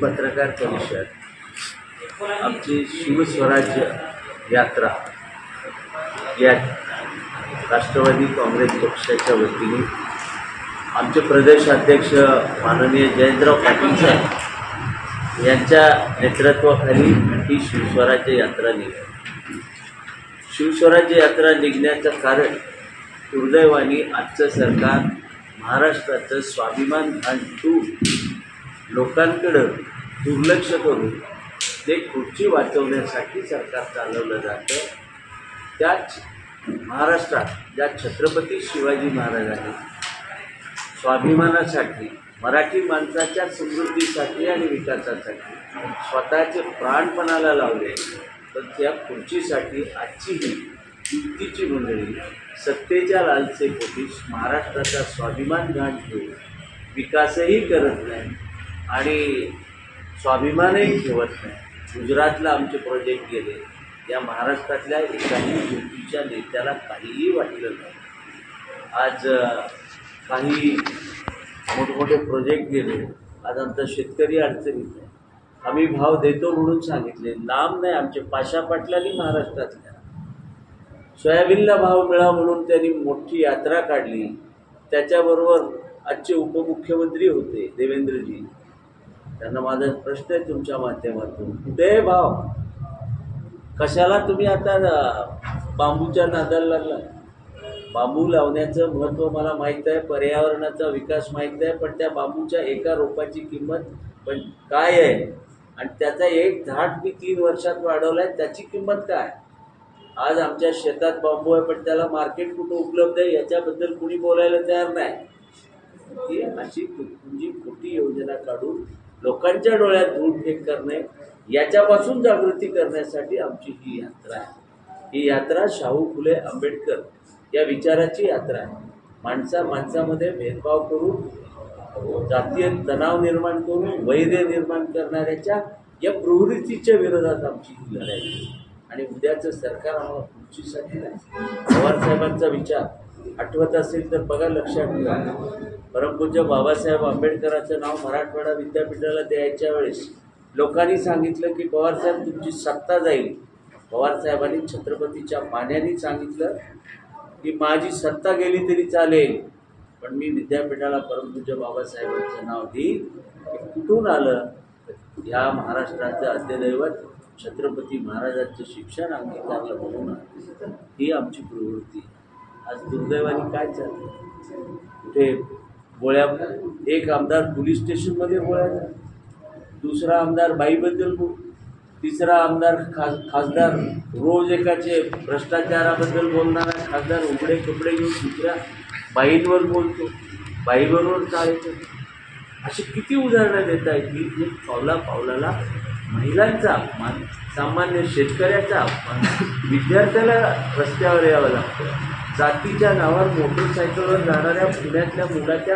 पत्रकार परिषद आमची शिवस्वराज्य यात्रा या राष्ट्रवादी काँग्रेस पक्षाच्या वतीने आमचे प्रदेशाध्यक्ष माननीय जयंतराव पाटील साहेब यांच्या नेतृत्वाखाली ही शिवस्वराज्य यात्रा निघाली। शिवस्वराज्य यात्रा निघण्याचं कारण दुर्दैवाने आजचं सरकार महाराष्ट्राचं स्वाभिमान ठेवून लोकांकडं दुर्लक्ष करून ते खुर्ची वाचवण्यासाठी सरकार चालवलं जातं। त्याच महाराष्ट्रात ज्या छत्रपती शिवाजी महाराजांनी स्वाभिमानासाठी मराठी माणसाच्या समृद्धीसाठी आणि विकासासाठी स्वतःचे प्राणपणाला लावले, तर त्या खुर्चीसाठी आजची ही युतीची मंडळी सत्तेच्या लालसेपोटी महाराष्ट्राचा स्वाभिमान गहाण ठेवून विकासही करत नाही आणि स्वाभिमानही ठेवत नाही। गुजरातला आमचे प्रोजेक्ट गेले, या महाराष्ट्रातल्या एकाही युतीच्या नेत्याला काहीही वाटलं नाही। आज काही मोठमोठे प्रोजेक्ट गेले, आज आमचा शेतकरी अडचणीत आहे। आम्ही भाव देतो म्हणून सांगितले, लांब नाही, आमचे पाशा पाटलांनी महाराष्ट्रातल्या सोयाबीनला भाव मिळावा म्हणून त्यांनी मोठी यात्रा काढली। त्याच्याबरोबर आजचे उपमुख्यमंत्री होते देवेंद्रजी, त्यांना माझा प्रश्न आहे तुमच्या माध्यमातून, कुठे भाव? कशाला तुम्ही आता बांबूच्या नादाला लागला? बांबू लावण्याचं महत्त्व मला माहीत आहे, पर्यावरणाचा विकास माहीत आहे, पण त्या बांबूच्या एका रोपाची किंमत पण काय आहे आणि त्याचा एक झाड मी 3 वर्षात वाढवला आहे, त्याची किंमत काय? आज आमच्या शेतात बांबू आहे, पण त्याला मार्केट कुठं उपलब्ध आहे याच्याबद्दल कुणी बोलायला तयार नाही। ही अशी तुमची खोटी योजना काढून लोकांच्या डोळ्यात धूळ फेक करणे, याच्यापासून जागृती करण्यासाठी आमची ही यात्रा आहे। ही यात्रा शाहू फुले आंबेडकर या विचाराची यात्रा आहे। माणसामध्ये भेदभाव करून, जातीय तणाव निर्माण करून, वैर निर्माण करणाऱ्याच्या या प्रवृत्तीच्या विरोधात आमची ही लढाई आहे। आणि उद्याचं सरकार आम्हाला खुर्चीसाठी नाही। पवारसाहेबांचा विचार आठवत असेल तर बघा, लक्षात ठेवा, परमपूज्य बाबासाहेब आंबेडकरांचं नाव मराठवाडा विद्यापीठाला द्यायच्या वेळेस लोकांनी सांगितलं की पवारसाहेब तुमची सत्ता जाईल। पवारसाहेबांनी छत्रपतीच्या पाण्याने सांगितलं की माझी सत्ता गेली तरी चालेल, पण मी विद्यापीठाला परमपूज्य बाबासाहेबांचं नाव देईन। कुठून आलं? या महाराष्ट्राचं आद्यदैवत छत्रपती महाराजांचं शिक्षण अंगीकारलं म्हणून ही आमची प्रवृत्ती। आज दुर्दैवाने काय चाललं? कुठे गोळ्या, एक आमदार पोलीस स्टेशनमध्ये गोळ्या झाल्या, दुसरा आमदार बाईबद्दल बोल, तिसरा आमदार खासदार रोज एकाचे भ्रष्टाचाराबद्दल बोलणारा खासदार उघडे कपडे घेऊन दुसऱ्या बाईंवर बोलतो, बाईबरोबर चालतो। अशी किती उदाहरणं देता येतील की पावला पावलाला महिलांचा अपमान, सामान्य शेतकऱ्याचा अपमान, विद्यार्थ्याला रस्त्यावर यावं लागतं, जातीच्या नावावर मोटरसायकलवर जाणाऱ्या पुण्यातल्या मुलाच्या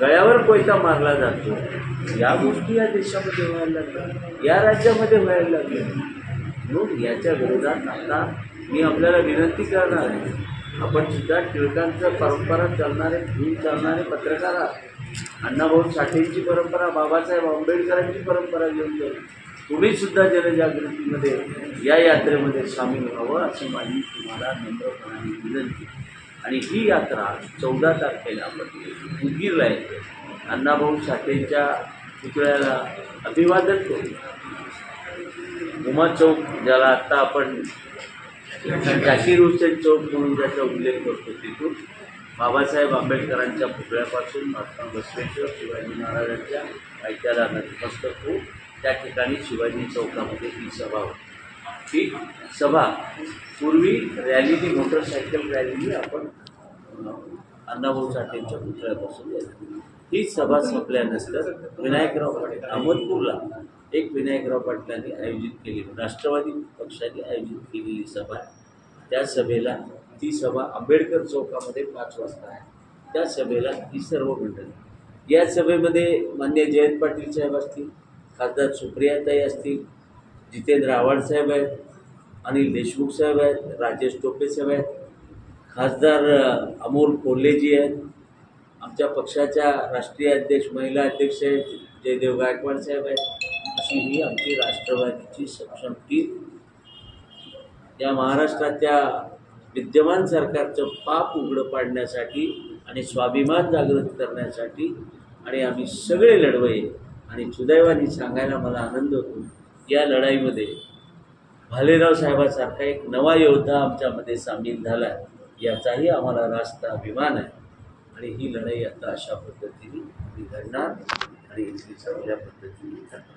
गळ्यावर कोयता मारला जातो। या गोष्टी या देशामध्ये व्हायला लागल्या, या राज्यामध्ये व्हायला लागल्या। म्हणून याच्या विरोधात आता मी आपल्याला विनंती करणार आहे, आपण सुद्धा टिळकांचं परंपरा चालणारे, घेऊन चालणारे पत्रकार आहात। अण्णाभाऊ साठेंची परंपरा, बाबासाहेब आंबेडकरांची परंपरा घेऊन जाऊ। तुम्ही सुद्धा जनजागृतीमध्ये या यात्रेमध्ये सामील व्हावं अशी माझी तुम्हाला नम्रपणाने विनंती। आणि ही यात्रा 14 तारखेला आपण उदगीरला येते। अण्णाभाऊ साठेंच्या पुतळ्याला अभिवादन करू, उमा चौक, ज्याला आत्ता आपण झाकीर हुसेन चौक म्हणून ज्याचा उल्लेख करतो, तिथून बाबासाहेब आंबेडकरांच्या पुतळ्यापासून महात्मा बसवेश्वर शिवाजी महाराजांच्या पायथ्याला नतमस्तक होऊ, त्या ठिकाणी शिवाजी चौकामध्ये ही सभा होती। ही सभा पूर्वी रॅलीनी, मोटरसायकल रॅलीनी आपण अण्णाभाऊ साठेंच्या पुतळ्यापासून गेला। ही सभा संपल्यानंतर विनायकराव पाटील अहमदपूरला एक विनायकराव पाटलांनी आयोजित केली, राष्ट्रवादी पक्षाने आयोजित केलेली सभा आहे। त्या सभेला, ती सभा आंबेडकर चौकामध्ये 5 वाजता आहे। त्या सभेला ही सर्व मंडळी, या सभेमध्ये मान्य जयंत पाटील साहेब असतील, खासदार सुप्रियाताई असतील, जितेंद्र आव्हाड साहेब आहेत, अनिल देशमुख साहेब आहेत, राजेश टोपे साहेब आहेत, खासदार अमोल कोल्हेजी आहेत, आमच्या पक्षाच्या राष्ट्रीय अध्यक्ष, महिला अध्यक्ष आहेत जयदेव गायकवाड साहेब आहेत, अशी ही आमची राष्ट्रवादीची सक्षम टीम या महाराष्ट्राच्या विद्यमान सरकारचं पाप उघडं पाडण्यासाठी आणि स्वाभिमान जागृत करण्यासाठी आणि आम्ही सगळे लढवई आणि सुदैवाने सांगायला मला आनंद होतो या लढाईमध्ये भालेराव साहेबासारखा एक नवा योद्धा आमच्यामध्ये सामील झाला आहे याचाही आम्हाला रास्त अभिमान आहे. आणि ही लढाई आता अशा पद्धतीने घडणार आणि इतकी चांगल्या पद्धतीने करणार.